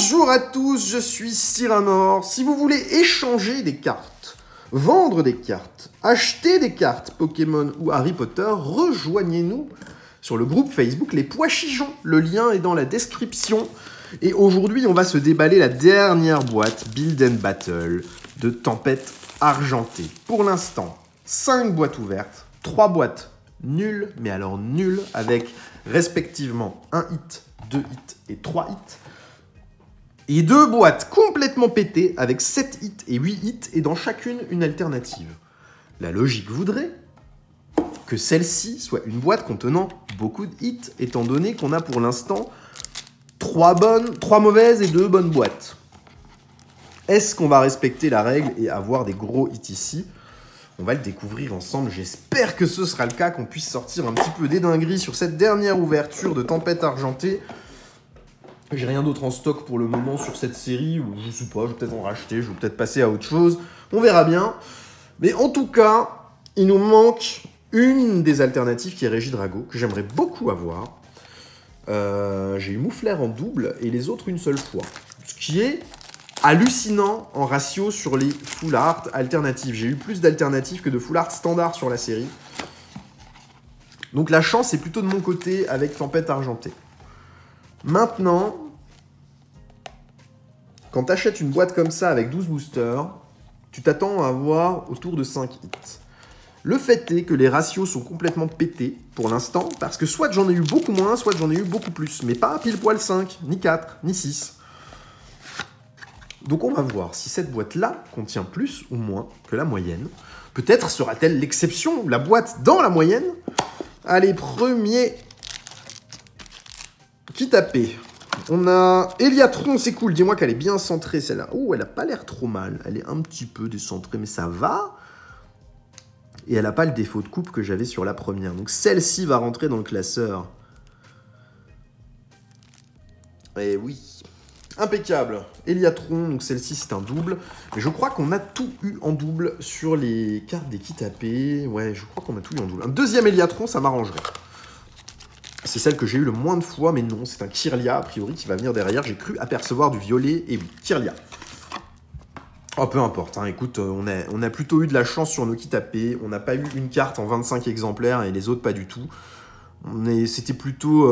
Bonjour à tous, je suis Cyranor. Si vous voulez échanger des cartes, vendre des cartes, acheter des cartes Pokémon ou Harry Potter, rejoignez-nous sur le groupe Facebook Les Pois Chichons. Le lien est dans la description. Et aujourd'hui, on va se déballer la dernière boîte Build and Battle de Tempête Argentée. Pour l'instant, 5 boîtes ouvertes, 3 boîtes nulles, mais alors nulles, avec respectivement 1 hit, 2 hits et 3 hits. Et 2 boîtes complètement pétées avec 7 hits et 8 hits et dans chacune une alternative. La logique voudrait que celle-ci soit une boîte contenant beaucoup de hits, étant donné qu'on a pour l'instant 3 mauvaises et 2 bonnes boîtes. Est-ce qu'on va respecter la règle et avoir des gros hits ici? On va le découvrir ensemble. J'espère que ce sera le cas, qu'on puisse sortir un petit peu des dingueries sur cette dernière ouverture de Tempête Argentée. J'ai rien d'autre en stock pour le moment sur cette série, ou je sais pas, je vais peut-être en racheter, je vais peut-être passer à autre chose. On verra bien. Mais en tout cas, il nous manque une des alternatives qui est Régidrago, que j'aimerais beaucoup avoir. J'ai eu Moufleur en double et les autres une seule fois. Ce qui est hallucinant en ratio sur les full art alternatives. J'ai eu plus d'alternatives que de full art standard sur la série. Donc la chance est plutôt de mon côté avec Tempête Argentée. Maintenant, quand tu achètes une boîte comme ça avec 12 boosters, tu t'attends à avoir autour de 5 hits. Le fait est que les ratios sont complètement pétés pour l'instant, parce que soit j'en ai eu beaucoup moins, soit j'en ai eu beaucoup plus, mais pas pile poil 5, ni 4, ni 6. Donc on va voir si cette boîte-là contient plus ou moins que la moyenne. Peut-être sera-t-elle l'exception, la boîte dans la moyenne. Allez, premier qui tapait. On a Eliatron, c'est cool. Dis-moi qu'elle est bien centrée, celle-là. Oh, elle a pas l'air trop mal. Elle est un petit peu décentrée, mais ça va. Et elle n'a pas le défaut de coupe que j'avais sur la première. Donc celle-ci va rentrer dans le classeur. Et oui. Impeccable. Eliatron, donc celle-ci c'est un double. Mais je crois qu'on a tout eu en double sur les cartes des Kitapé. Ouais, je crois qu'on a tout eu en double. Un deuxième Eliatron, ça m'arrangerait. C'est celle que j'ai eu le moins de fois, mais non, c'est un Kirlia, a priori, qui va venir derrière. J'ai cru apercevoir du violet, et oui, Kirlia. Oh, peu importe, hein. Écoute, on a plutôt eu de la chance sur nos Kitapé. On n'a pas eu une carte en 25 exemplaires, et les autres pas du tout. C'était plutôt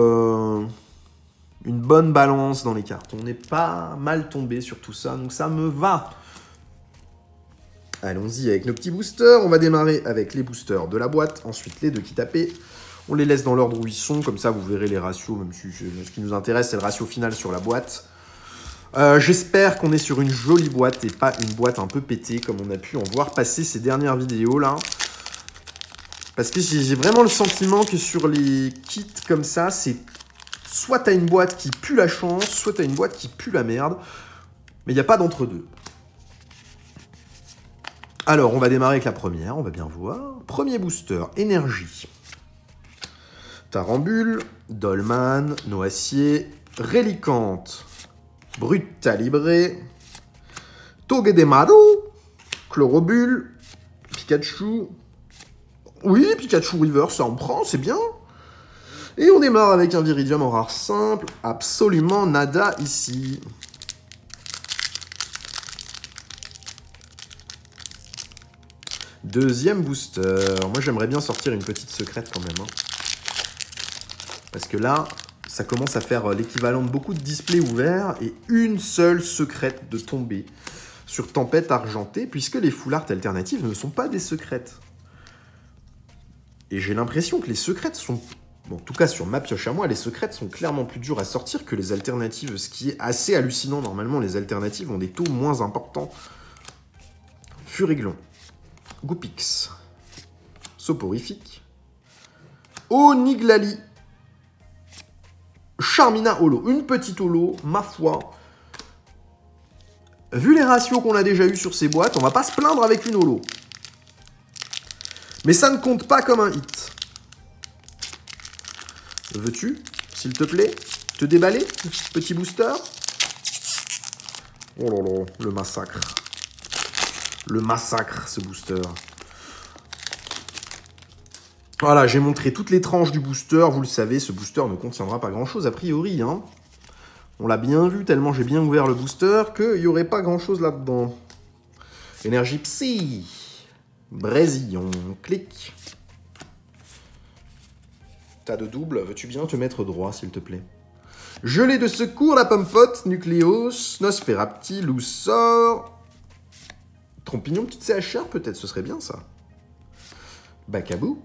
une bonne balance dans les cartes. On n'est pas mal tombé sur tout ça, donc ça me va. Allons-y avec nos petits boosters. On va démarrer avec les boosters de la boîte, ensuite les 2 Kitapé. On les laisse dans l'ordre où ils sont, comme ça vous verrez les ratios, même si ce qui nous intéresse c'est le ratio final sur la boîte. J'espère qu'on est sur une jolie boîte et pas une boîte un peu pétée comme on a pu en voir passer ces dernières vidéos là. Parce que j'ai vraiment le sentiment que sur les kits comme ça, c'est soit t'as une boîte qui pue la chance, soit t'as une boîte qui pue la merde. Mais il n'y a pas d'entre-deux. Alors on va démarrer avec la première, on va bien voir. Premier booster, énergie. Tarambule, Dolman, Noacier, Rélicante, Brutalibré, Togedemaru, Chlorobule, Pikachu. Oui, Pikachu River, ça en prend, c'est bien. Et on démarre avec un Viridium en rare simple, absolument nada ici. Deuxième booster. Moi, j'aimerais bien sortir une petite secrète quand même, hein. Parce que là, ça commence à faire l'équivalent de beaucoup de displays ouverts et une seule secrète de tomber sur Tempête Argentée, puisque les full art alternatives ne sont pas des secrètes. Et j'ai l'impression que les secrètes sont... Bon, en tout cas, sur ma pioche à moi, les secrètes sont clairement plus dures à sortir que les alternatives, ce qui est assez hallucinant. Normalement, les alternatives ont des taux moins importants. Furiglon, Goupix, Soporifique, Oniglali, Charmina Holo, une petite Holo, ma foi. Vu les ratios qu'on a déjà eu sur ces boîtes, on va pas se plaindre avec une Holo. Mais ça ne compte pas comme un hit. Veux-tu, s'il te plaît, te déballer, petit booster? Oh là là, le massacre. Le massacre, ce booster. Voilà, j'ai montré toutes les tranches du booster. Vous le savez, ce booster ne contiendra pas grand-chose a priori, hein. On l'a bien vu, tellement j'ai bien ouvert le booster, qu'il n'y aurait pas grand-chose là-dedans. Énergie Psy. Brésillon. Clic. T'as de double. Veux-tu bien te mettre droit, s'il te plaît? Gelée de secours, la Pompote. Nucléos. Nosferapti. Loussor. Trompignon, petite CHR, peut-être, ce serait bien, ça. Bacabou.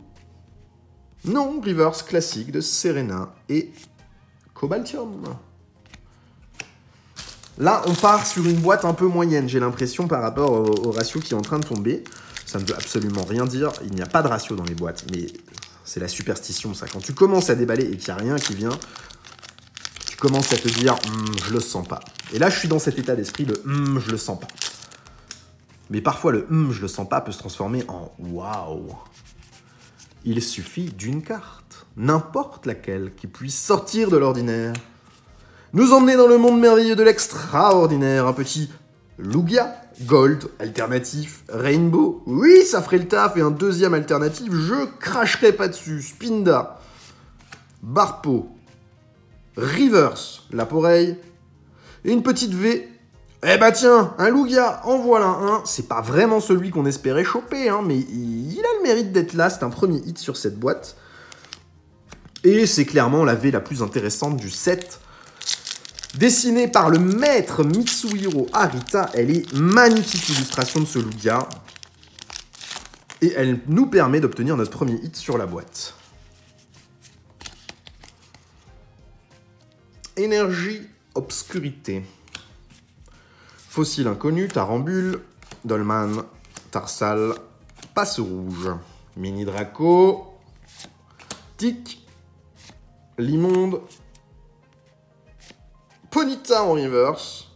Non, reverse classique de Serena et Cobaltium. Là, on part sur une boîte un peu moyenne, j'ai l'impression, par rapport au ratio qui est en train de tomber. Ça ne veut absolument rien dire. Il n'y a pas de ratio dans les boîtes, mais c'est la superstition, ça. Quand tu commences à déballer et qu'il n'y a rien qui vient, tu commences à te dire « je le sens pas ». Et là, je suis dans cet état d'esprit, le « je le sens pas ». Mais parfois, le « je le sens pas » peut se transformer en « waouh ». Il suffit d'une carte, n'importe laquelle, qui puisse sortir de l'ordinaire. Nous emmener dans le monde merveilleux de l'extraordinaire, un petit Lugia, Gold, alternatif, Rainbow. Oui, ça ferait le taf, et un deuxième alternatif, je cracherai pas dessus. Spinda, Barpo, Reverse, Laporeille, et une petite V. Eh bah tiens, un Lugia, en voilà un. C'est pas vraiment celui qu'on espérait choper, hein, mais il a le mérite d'être là. C'est un premier hit sur cette boîte. Et c'est clairement la V la plus intéressante du set. Dessinée par le maître Mitsuhiro Arita, elle est magnifique illustration de ce Lugia. Et elle nous permet d'obtenir notre premier hit sur la boîte. Énergie Obscurité. Fossile inconnu, Tarambule, Dolman, Tarsal, Passe Rouge, Mini Draco, Tic, Limonde, Ponyta en reverse,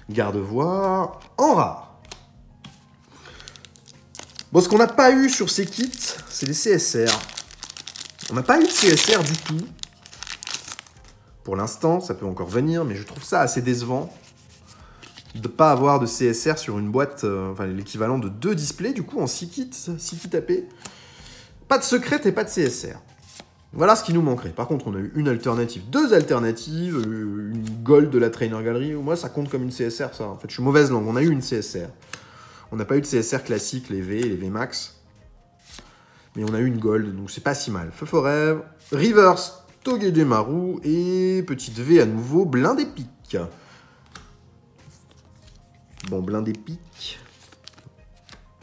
Gardevoir en rare. Bon, ce qu'on n'a pas eu sur ces kits, c'est des CSR. On n'a pas eu de CSR du tout. Pour l'instant, ça peut encore venir, mais je trouve ça assez décevant de ne pas avoir de CSR sur une boîte, enfin l'équivalent de 2 displays, du coup en 6 kits AP. Pas de secret et pas de CSR. Voilà ce qui nous manquerait. Par contre, on a eu une alternative, 2 alternatives, une Gold de la Trainer Gallery. Moi, ça compte comme une CSR, ça. En fait, je suis mauvaise langue. On a eu une CSR. On n'a pas eu de CSR classique, les V et les V Max. Mais on a eu une Gold, donc c'est pas si mal. Feu Forêt, Reverse, Togedemaru et petite V à nouveau, Blindé Pique. Bon, Blindé Pique.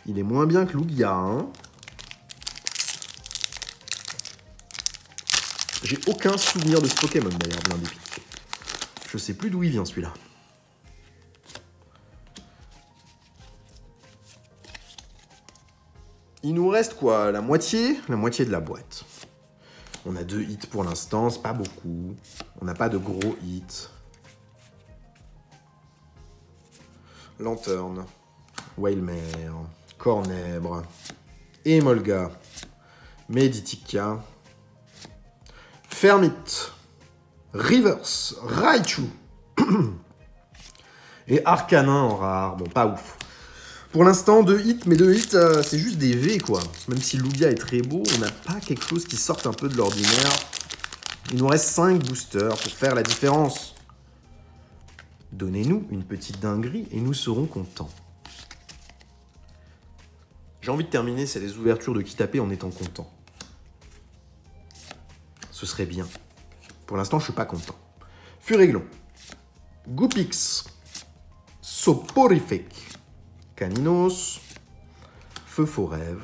Il est moins bien que Lugia, hein. J'ai aucun souvenir de ce Pokémon, d'ailleurs, Blindé Pique. Je sais plus d'où il vient, celui-là. Il nous reste quoi? La moitié de la boîte. On a 2 hits pour l'instant, c'est pas beaucoup. On n'a pas de gros hits. Lanterne, Wailmer, Cornèbre, Emolga, Meditica, Fermite, Reverse, Raichu et Arcanin en rare. Bon, pas ouf. Pour l'instant, 2 hits, mais 2 hits, c'est juste des V, quoi. Même si Lugia est très beau, on n'a pas quelque chose qui sorte un peu de l'ordinaire. Il nous reste 5 boosters pour faire la différence. Donnez-nous une petite dinguerie et nous serons contents. J'ai envie de terminer ces ouvertures de kit AP en étant content. Ce serait bien. Pour l'instant, je suis pas content. Furéglon, Goupix, Soporifique, Caninos, Feu Forêve,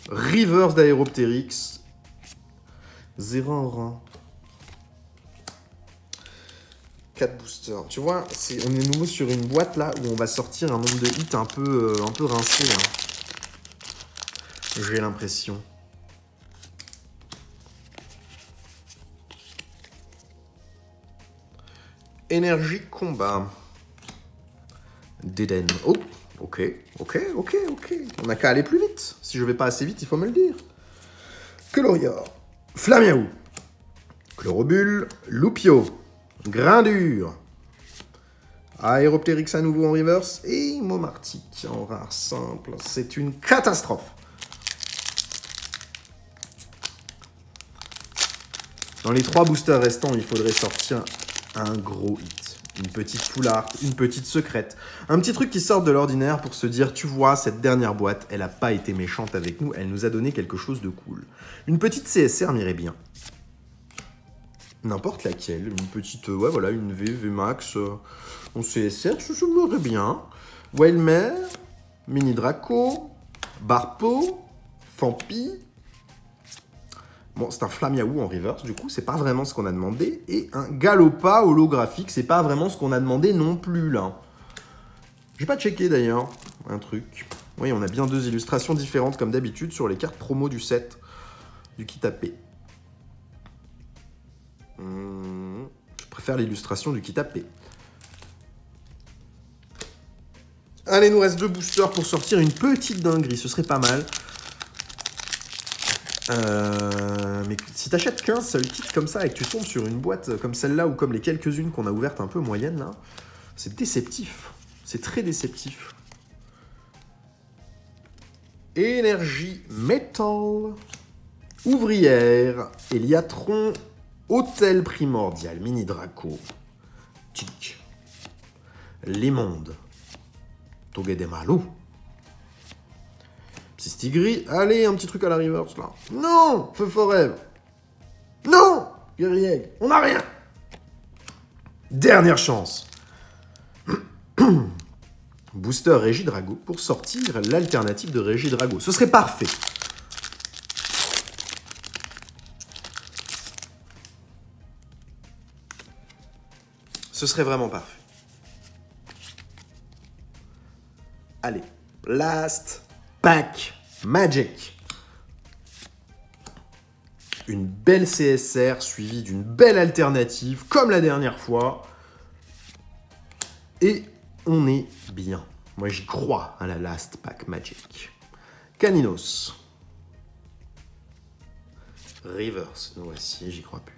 Reverse d'Aéroptérix, Zeraora. 4 boosters. Tu vois, on est nouveau sur une boîte là où on va sortir un nombre de hits un peu rincé. Hein. J'ai l'impression. Énergie combat. Dédaine. Oh, ok. On n'a qu'à aller plus vite. Si je vais pas assez vite, il faut me le dire. Colorior. Flamiaou. Chlorobule. Loupio. Grindure. Aéroptérix à nouveau en reverse. Et Momartique en rare simple. C'est une catastrophe. Dans les 3 boosters restants, il faudrait sortir un gros hit. Une petite poulard, une petite secrète. Un petit truc qui sort de l'ordinaire pour se dire, tu vois, cette dernière boîte, elle n'a pas été méchante avec nous, elle nous a donné quelque chose de cool. Une petite CSR m'irait bien. N'importe laquelle, une petite, ouais voilà, une VMAX, en CSR, ça m'irait bien. Whalmer, Mini Draco, Barpo, Fampi. Bon, c'est un Flamiaou en reverse, du coup, c'est pas vraiment ce qu'on a demandé. Et un Galopa holographique, c'est pas vraiment ce qu'on a demandé non plus, là. J'ai pas checké, d'ailleurs, un truc. Oui, on a bien deux illustrations différentes, comme d'habitude, sur les cartes promo du set, du kit AP. Je préfère l'illustration du kit AP. Allez, il nous reste 2 boosters pour sortir une petite dinguerie, ce serait pas mal. Mais si t'achètes qu'un seul kit comme ça et que tu tombes sur une boîte comme celle-là ou comme les quelques-unes qu'on a ouvertes un peu moyennes là, c'est déceptif. C'est très déceptif. Énergie Metal, Ouvrière, Eliatron, Hôtel Primordial, Mini Draco, Tic, Les Mondes, Togedemaru, Psystigris, allez, un petit truc à la reverse là. Non, Feu Forever. Non, Guerrier, on n'a rien. Dernière chance. Booster Régidrago pour sortir l'alternative de Régidrago. Ce serait parfait. Ce serait vraiment parfait. Allez, last pack Magic. Une belle CSR suivie d'une belle alternative, comme la dernière fois. Et on est bien. Moi, j'y crois à la last pack Magic. Caninos. Rivers, nous voici, j'y crois plus.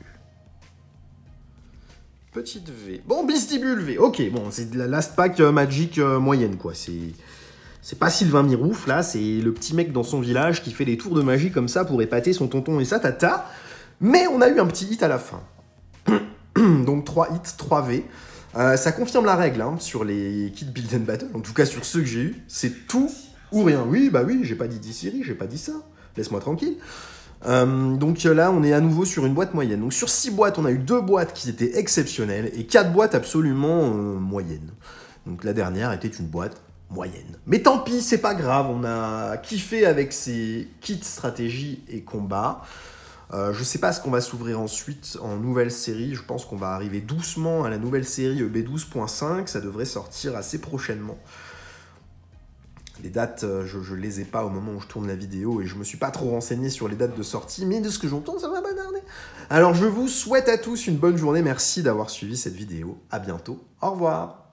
Petite V. Bon, Bistibule V. Ok, bon, c'est de la last pack Magic moyenne, quoi. C'est pas Sylvain Mirouf, là, c'est le petit mec dans son village qui fait des tours de magie comme ça pour épater son tonton et sa tata. Mais on a eu un petit hit à la fin. Donc 3 hits, 3 V. Ça confirme la règle hein, sur les kits Build and Battle, en tout cas sur ceux que j'ai eu. C'est tout ou rien. Oui, bah oui, j'ai pas dit Siri, j'ai pas dit ça. Laisse-moi tranquille. Donc là, on est à nouveau sur une boîte moyenne. Donc sur 6 boîtes, on a eu 2 boîtes qui étaient exceptionnelles et 4 boîtes absolument moyennes. Donc la dernière était une boîte moyenne. Mais tant pis, c'est pas grave, on a kiffé avec ces kits stratégie et combat. Je sais pas ce qu'on va s'ouvrir ensuite en nouvelle série, je pense qu'on va arriver doucement à la nouvelle série B12.5, ça devrait sortir assez prochainement. Les dates, je les ai pas au moment où je tourne la vidéo et je me suis pas trop renseigné sur les dates de sortie, mais de ce que j'entends, ça va bazarder. Alors je vous souhaite à tous une bonne journée, merci d'avoir suivi cette vidéo, à bientôt, au revoir.